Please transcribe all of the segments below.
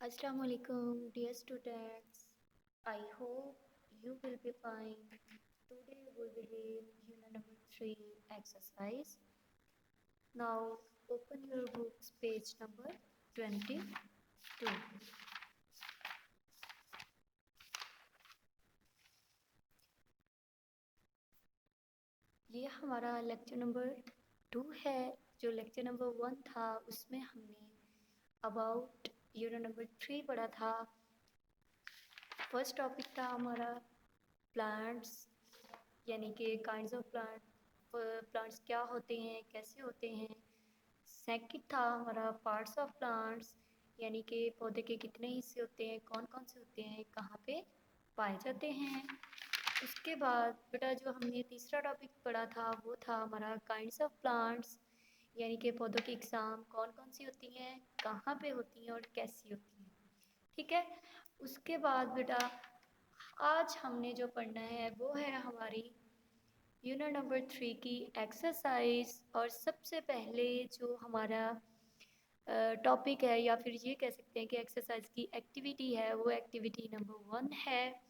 Assalamu alaikum, dear students. I hope you will be fine. Today we will read unit number 3 exercise. Now open your books, page number 22. ये हमारा lecture number 2 है। जो lecture number 1 था उसमें हमने about unit number 3 पढ़ा था। First topic था हमारा प्लांट्स, यानी कि काइंड्स ऑफ प्लांट्स क्या होते हैं, कैसे होते हैं। सेकंड था हमारा पार्ट्स ऑफ प्लांट्स, यानी कि पौधे के कितने हिस्से होते हैं, कौन कौन से होते हैं, कहाँ पे पाए जाते हैं। उसके बाद बेटा जो हमने तीसरा टॉपिक पढ़ा था वो था हमारा काइंड्स ऑफ प्लांट्स, यानी कि पौधों की इकसाम कौन कौन सी होती हैं, कहाँ पे होती हैं और कैसी होती हैं। ठीक है। उसके बाद बेटा आज हमने जो पढ़ना है वो है हमारी यूनिट नंबर 3 की एक्सरसाइज। और सबसे पहले जो हमारा टॉपिक है, या फिर ये कह सकते हैं कि एक्सरसाइज की एक्टिविटी है, वो एक्टिविटी नंबर 1 है।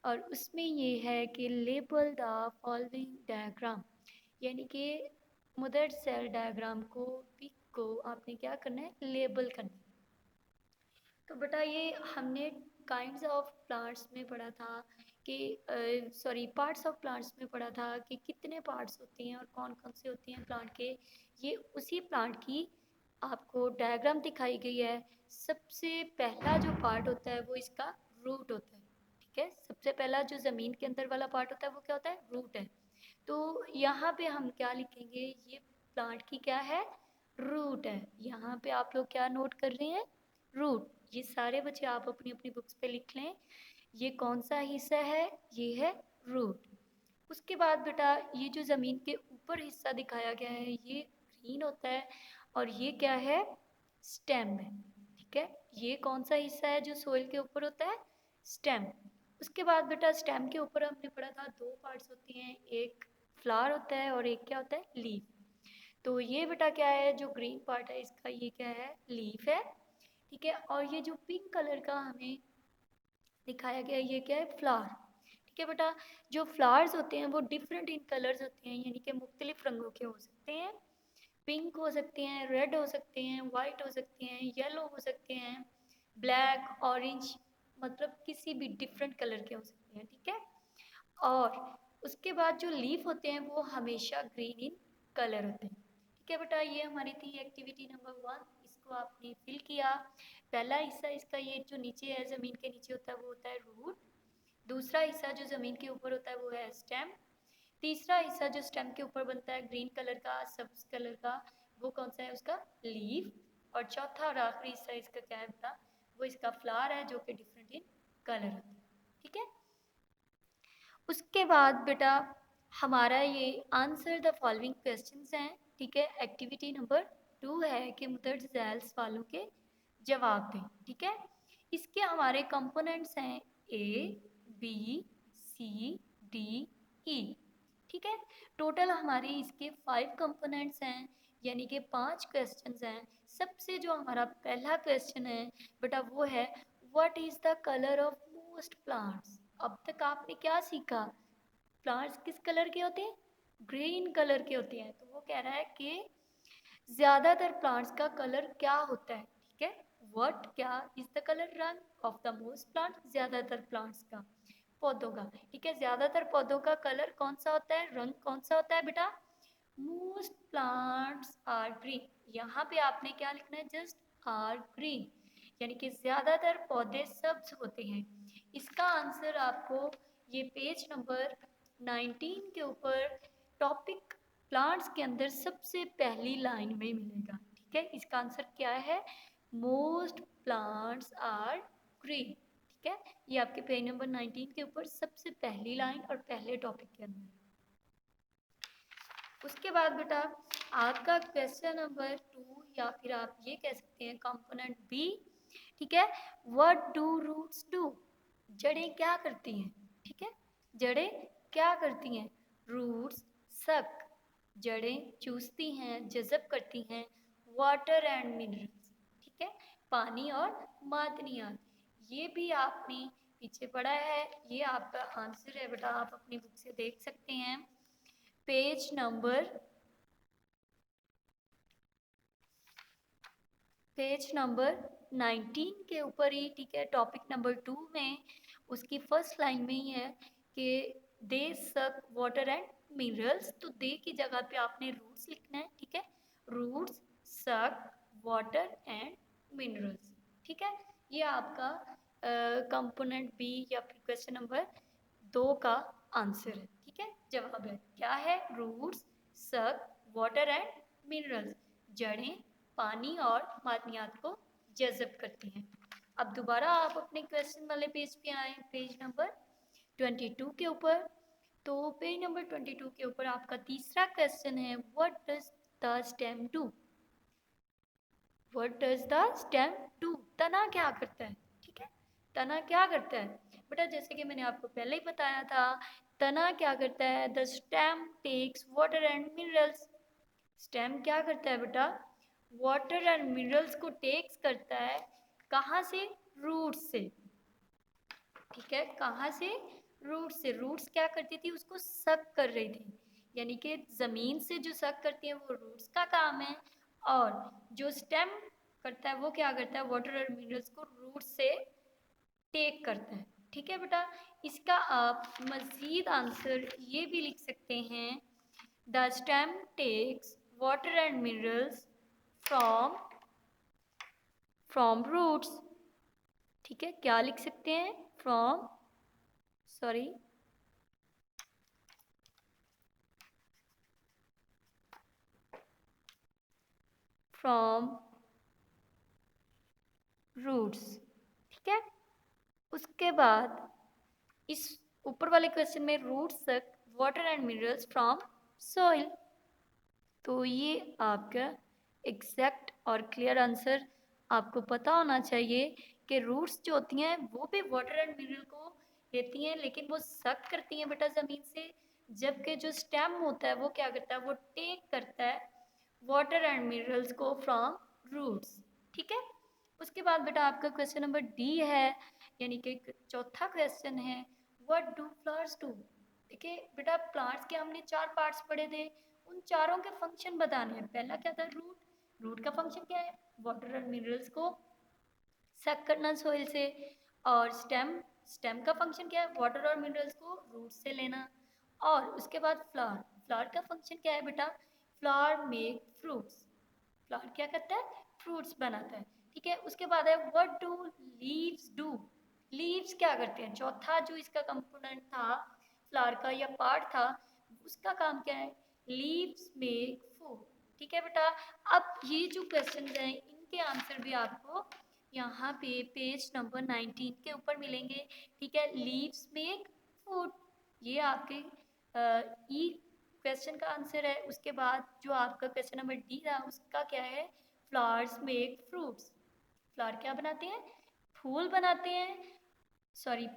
और उसमें ये है कि लेबल द फॉलोइंग डायग्राम, यानी कि मदर सेल डायग्राम को, पिक को आपने क्या करना है, लेबल करना है। तो बेटा ये हमने काइंड्स ऑफ प्लांट्स में पढ़ा था कि सॉरी पार्ट्स ऑफ प्लांट्स में पढ़ा था कि कितने पार्ट्स होते हैं और कौन कौन से होते हैं प्लांट के। ये उसी प्लांट की आपको डायग्राम दिखाई गई है। सबसे पहला जो पार्ट होता है वो इसका रूट होता है। ठीक है, सबसे पहला जो ज़मीन के अंदर वाला पार्ट होता है वो क्या होता है, रूट है। तो यहाँ पे हम क्या लिखेंगे, ये प्लांट की क्या है, रूट है। यहाँ पे आप लोग क्या नोट कर रहे हैं, रूट। ये सारे बच्चे आप अपनी अपनी बुक्स पे लिख लें, ये कौन सा हिस्सा है, ये है रूट। उसके बाद बेटा ये जो ज़मीन के ऊपर हिस्सा दिखाया गया है ये ग्रीन होता है, और ये क्या है, स्टेम है। ठीक है, ये कौन सा हिस्सा है जो सोइल के ऊपर होता है, स्टेम। उसके बाद बेटा स्टेम के ऊपर हमने पढ़ा था दो पार्ट्स होते हैं, एक फ्लावर होता है और एक क्या होता है, लीफ। तो ये बेटा क्या है, जो ग्रीन पार्ट है इसका ये क्या है, लीफ है। ठीक है, और ये जो पिंक कलर का हमें दिखाया गया है ये क्या है, फ्लावर। ठीक है बेटा, जो फ्लावर्स होते हैं वो डिफरेंट इन कलर्स होते हैं, यानी कि मुख्तलिफ रंगों के हो सकते हैं। पिंक हो सकते हैं, रेड हो सकते हैं, वाइट हो सकते हैं, येलो हो सकते हैं, ब्लैक, ऑरेंज, मतलब किसी भी डिफरेंट कलर के हो सकते हैं। ठीक है, और उसके बाद जो लीफ होते हैं वो हमेशा ग्रीन इन कलर होते हैं। ठीक है बेटा, ये हमारी थी एक्टिविटी नंबर 1, इसको आपने फिल किया। पहला हिस्सा इसका ये जो नीचे है, ज़मीन के नीचे होता है वो होता है रूट। दूसरा हिस्सा जो ज़मीन के ऊपर होता है वो है स्टेम। तीसरा हिस्सा जो स्टेम के ऊपर बनता है ग्रीन कलर का, सब्ज कलर का, वो कौन सा है, उसका लीफ। और चौथा और आखिरी हिस्सा इसका क्या है बेटा, वो इसका फ्लावर है जो कि डिफरेंट इन कलर होता है। ठीक है, उसके बाद बेटा हमारा ये आंसर द फॉलोइंग क्वेश्चंस हैं। ठीक है, एक्टिविटी नंबर 2 है कि मुदर्ज झैल सवालों के जवाब दें। ठीक है, इसके हमारे कंपोनेंट्स हैं ए, बी, सी, डी, ई। ठीक है, टोटल हमारे इसके 5 कंपोनेंट्स हैं, यानी कि 5 क्वेश्चंस हैं। सबसे जो हमारा पहला क्वेश्चन है बेटा वो है, what is the colour of most plants. अब तक आपने क्या सीखा, प्लांट्स किस कलर के होते हैं, ग्रीन कलर के होते हैं। तो वो कह रहा है कि ज़्यादातर प्लांट्स का कलर क्या होता है। ठीक है, व्हाट क्या इज द कलर, रंग ऑफ द मोस्ट प्लांट, ज़्यादातर प्लांट्स का, पौधों का। ठीक है, ज़्यादातर पौधों का कलर कौन सा होता है, रंग कौन सा होता है बेटा, मोस्ट प्लांट्स आर ग्रीन। यहाँ पे आपने क्या लिखना है, जस्ट आर ग्रीन, यानी कि ज़्यादातर पौधे सब्ज होते हैं। इसका आंसर आपको ये पेज नंबर 19 के ऊपर टॉपिक प्लांट्स के अंदर सबसे पहली लाइन में मिलेगा। ठीक है, इसका आंसर क्या है, मोस्ट प्लांट्स आर ग्रीन। ठीक है, ये आपके पेज नंबर 19 के ऊपर सबसे पहली लाइन और पहले टॉपिक के अंदर। उसके बाद बेटा आपका क्वेश्चन नंबर 2, या फिर आप ये कह सकते हैं कंपोनेंट बी। ठीक है, व्हाट डू रूट्स डू, जड़ें क्या करती हैं। ठीक है, जड़ें क्या करती हैं, रूट्स सक, जड़ें चूसती हैं, जज़ब करती हैं वाटर एंड मिनरल्स। ठीक है, पानी और मादनियात। ये भी आपने पीछे पढ़ा है, ये आपका आंसर है बेटा, आप अपनी बुक से देख सकते हैं। पेज नंबर 19 के ऊपर ही, ठीक है, टॉपिक नंबर 2 में उसकी फर्स्ट लाइन में ही है कि दे सक वाटर एंड मिनरल्स। तो दे की जगह पे आपने रूट्स लिखना है, ठीक है, रूट्स सक वाटर एंड मिनरल्स, ठीक है। ये आपका कंपोनेंट बी या फिर क्वेश्चन नंबर 2 का आंसर है, ठीक है, जवाब है। क्या है? रूट्स सक वाटर एंड मिनरल्स, जड़ें पानी और मादनियात को जज़ब करती हैं। अब दोबारा आप अपने क्वेश्चन वाले पेज पे आए, पेज नंबर 22 के ऊपर। तो पेज नंबर 22 के ऊपर आपका तीसरा क्वेश्चन है, what does the stem do? What does the stem do? तना क्या करता है, ठीक है, तना क्या करता है बेटा? जैसे कि मैंने आपको पहले ही बताया था, तना क्या करता है? The stem takes water and minerals. Stem क्या करता है बेटा? वाटर एंड मिनरल्स को टेक्स करता है। कहाँ से? रूट से, ठीक है, कहाँ से? रूट से। रूट्स क्या करती थी? उसको सक कर रही थी, यानी कि जमीन से जो सक करती है वो रूट्स का काम है, और जो स्टेम करता है वो क्या करता है? वाटर और मिनरल्स को रूट से टेक करता है, ठीक है बेटा। इसका आप मजीद आंसर ये भी लिख सकते हैं, the stem takes water and minerals from roots, ठीक है, क्या लिख सकते हैं? फ्रॉम फ्रॉम रूट्स, ठीक है। उसके बाद इस ऊपर वाले क्वेश्चन में रूट्स तक water and minerals from soil. तो ये आपका एग्जैक्ट और क्लियर आंसर आपको पता होना चाहिए कि रूट्स जो होती हैं वो भी वाटर एंड मिनरल को लेती हैं, लेकिन वो सक करती हैं बेटा ज़मीन से, जबकि जो स्टेम होता है वो क्या करता है? वो टेक करता है वाटर एंड मिनरल्स को फ्रॉम रूट्स, ठीक है। उसके बाद बेटा आपका क्वेश्चन नंबर डी है, यानी कि चौथा क्वेश्चन है, व्हाट डू फ्लावर्स डू? देखिए बेटा, प्लांट्स के हमने 4 पार्ट्स पढ़े थे, उन चारों के फंक्शन बताने हैं। पहला क्या था? रूट। रूट का फंक्शन क्या है? वाटर और मिनरल्स को सक करना सॉइल से। और स्टेम, स्टेम का फंक्शन क्या है? वाटर और मिनरल्स को रूट से लेना। और उसके बाद फ्लावर, फ्लावर का फंक्शन क्या है बेटा? Flower make fruits. फ्लावर क्या करता है? फ्रूट्स बनाता है, ठीक है। उसके बाद है what do leaves do? Leaves क्या करते हैं? चौथा जो इसका कंपोनेंट था फ्लावर का या पार्ट था, उसका काम क्या है? लीव्स मेक फूड, ठीक है बेटा। अब ये जो क्वेश्चन हैं इनके आंसर भी आपको यहाँ पे पेज नंबर 19 के ऊपर मिलेंगे, ठीक है। लीव्स मेक फूड, ये आपके ई क्वेश्चन का आंसर है। उसके बाद जो आपका क्वेश्चन नंबर डी था उसका क्या है? Flowers make fruits. फ्लावर क्या बनाते हैं? फूल बनाते हैं,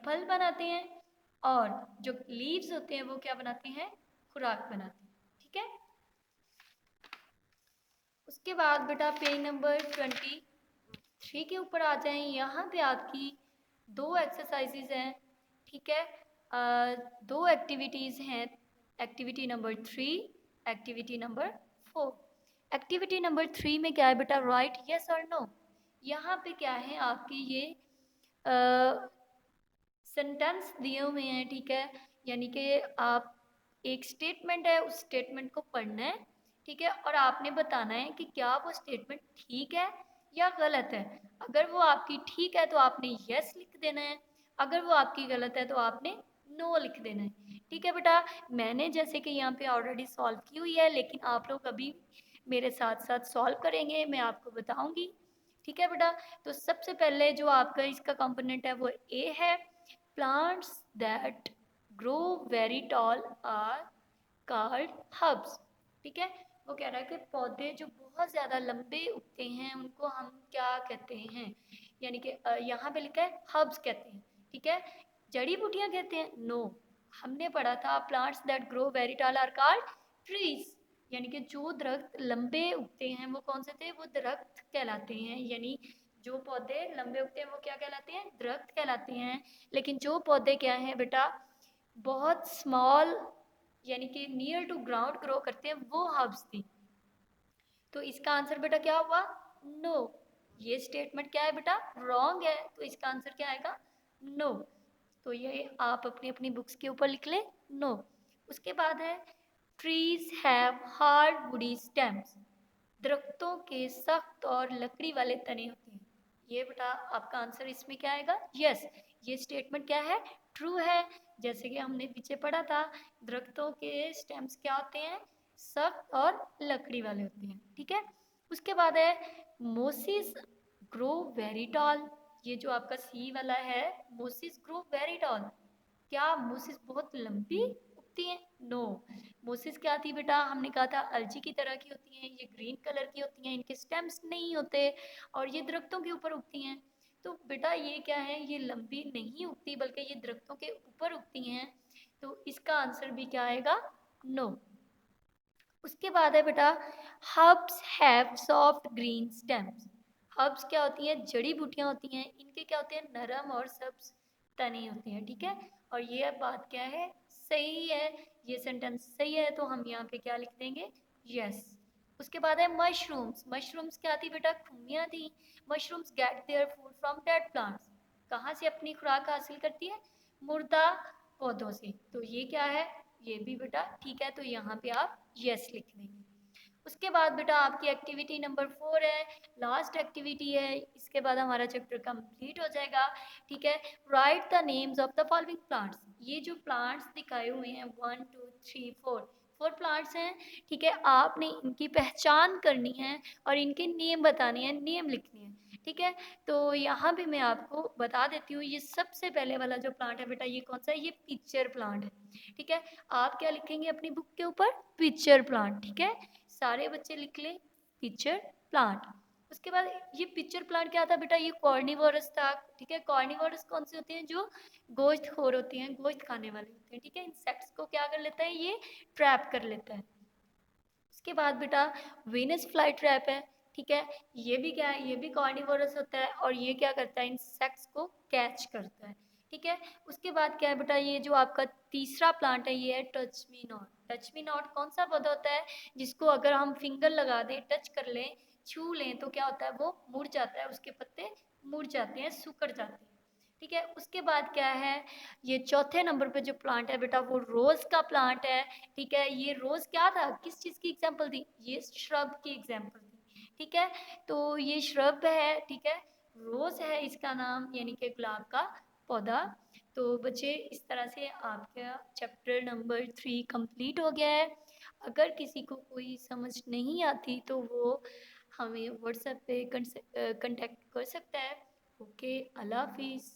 फल बनाते हैं। और जो लीव्स होते हैं वो क्या बनाते हैं? खुराक बनाते हैं, ठीक है। उसके बाद बेटा पेज नंबर 23 के ऊपर आ जाएं। यहाँ पे आपकी 2 एक्सरसाइजेज हैं, ठीक है, 2 एक्टिविटीज़ हैं, activity number 3, activity number 4। Activity number 3 में क्या है बेटा? राइट यस और नो। यहाँ पे क्या है आपके ये सेंटेंस दिए हुए हैं, ठीक है, यानी कि आप एक स्टेटमेंट है उस स्टेटमेंट को पढ़ना है, ठीक है, और आपने बताना है कि क्या वो स्टेटमेंट ठीक है या गलत है। अगर वो आपकी ठीक है तो आपने यस लिख देना है, अगर वो आपकी गलत है तो आपने नो लिख देना है, ठीक है बेटा। मैंने जैसे कि यहाँ पे ऑलरेडी सॉल्व की हुई है, लेकिन आप लोग अभी मेरे साथ साथ सॉल्व करेंगे, मैं आपको बताऊंगी, ठीक है बेटा। तो सबसे पहले जो आपका इसका कंपोनेंट है वो ए है, plants that grow very tall are called hubs, ठीक है। वो कह रहा है कि पौधे जो बहुत ज़्यादा लंबे उगते हैं उनको हम क्या कहते हैं? यानी कि यहाँ पे लिखा है हब्स कहते हैं, ठीक है। जड़ी बूटियाँ कहते हैं? नो, हमने पढ़ा था plants that grow very tall are called trees, यानी कि जो दरख्त लंबे उगते हैं वो कौन से थे? वो दरख्त कहलाते हैं, यानी जो पौधे लंबे उगते हैं वो क्या कहलाते हैं, दरख्त कहलाते हैं। लेकिन जो पौधे क्या हैं बेटा, बहुत स्मॉल यानी कि नियर टू ग्राउंड ग्रो करते हैं, वो हर्ब्स थी। तो इसका आंसर बेटा क्या हुआ, नो। ये स्टेटमेंट क्या है बेटा, रॉन्ग है, तो इसका आंसर क्या आएगा, नो। तो ये आप अपनी अपनी बुक्स के ऊपर लिख ले, नो। उसके बाद है trees have hard woody stems, दरख्तों के सख्त और लकड़ी वाले तने होते हैं। ये बेटा आपका आंसर इसमें क्या आएगा, यस। ये स्टेटमेंट क्या है, ट्रू है। जैसे कि हमने पीछे पढ़ा था, दरख्तों के स्टेम्स क्या होते हैं, सख्त और लकड़ी वाले होते हैं, ठीक है। उसके बाद है मोसिस ग्रो वेरी टॉल, ये जो आपका सी वाला है, मोसिस ग्रो वेरी टॉल, क्या मोसिस बहुत लंबी उगती है, नो। मोसिस क्या थी बेटा, हमने कहा था अलजी की तरह की होती हैं, ये ग्रीन कलर की होती हैं, इनके स्टेम्स नहीं होते और ये दरख्तों के ऊपर उगती हैं। तो बेटा ये क्या है, ये लंबी नहीं उगती बल्कि ये दरख्तों के ऊपर उगती हैं। तो इसका आंसर भी क्या आएगा, नो। उसके बाद है बेटा herbs have soft green stems, herbs क्या होती हैं, जड़ी बूटियां होती हैं, इनके क्या होते हैं, नरम और सब्ज तने होते हैं, ठीक है। और ये बात क्या है, सही है, ये सेंटेंस सही है, तो हम यहाँ पे क्या लिख देंगे, यस। उसके बाद है मशरूम्स, मशरूम्स क्या थी बेटा, खूमियाँ थी। Mushrooms get their food from dead plants, कहाँ से अपनी खुराक हासिल करती है, मुर्दा पौधों से। तो ये क्या है, ये भी बेटा ठीक है, तो यहाँ पे आप यस लिख देंगे। उसके बाद बेटा आपकी एक्टिविटी नंबर 4 है, लास्ट एक्टिविटी है, इसके बाद हमारा चैप्टर कंप्लीट हो जाएगा, ठीक है। Right the names of the following plants, ये जो प्लांट्स दिखाए हुए हैं 1 2 3 4 प्लांट्स हैं, ठीक है। आपने इनकी पहचान करनी है और इनके नेम बताने हैं, नेम लिखने हैं, ठीक है। तो यहाँ पे मैं आपको बता देती हूँ, ये सबसे पहले वाला जो प्लांट है बेटा, ये कौन सा है, ये पिक्चर प्लांट है, ठीक है। आप क्या लिखेंगे अपनी बुक के ऊपर, पिक्चर प्लांट, ठीक है। सारे बच्चे लिख लें पिक्चर प्लांट। उसके बाद ये पिक्चर प्लांट क्या था बेटा, ये कॉर्निवोरस था, ठीक है। कॉर्निवोरस कौन से होते हैं, जो गोश्त खोर होते हैं, गोश्त खाने वाले होते हैं, ठीक है। इंसेक्ट्स को क्या कर लेता है, ये ट्रैप कर लेता है। उसके बाद बेटा वीनस फ्लाई ट्रैप है, ठीक है। ये भी क्या है, ये भी कॉर्निवोरस होता है और ये क्या करता है, इंसेक्ट्स को कैच करता है, ठीक है। उसके बाद क्या है बेटा, ये जो आपका तीसरा प्लांट है, ये है touch me not. Touch me not कौन सा पौधा होता है, जिसको अगर हम फिंगर लगा दें, टच कर लें, छू लें, तो क्या होता है, वो मुड़ जाता है, उसके पत्ते मुड़ जाते हैं, सिकुड़ जाते हैं, ठीक है। उसके बाद क्या है, ये चौथे नंबर पे जो प्लांट है बेटा, वो रोज का प्लांट है, ठीक है। ये रोज क्या था, किस चीज की एग्जांपल थी, ये श्रब की एग्जांपल थी, ठीक है। तो ये श्रब है, ठीक है, रोज है इसका नाम, यानी कि गुलाब का पौधा। तो बच्चे इस तरह से आपका चैप्टर नंबर 3 कंप्लीट हो गया है। अगर किसी को कोई समझ नहीं आती तो वो हमें व्हाट्सएप पे कांटेक्ट कर सकता है। ओके, अल्लाह हाफिज़।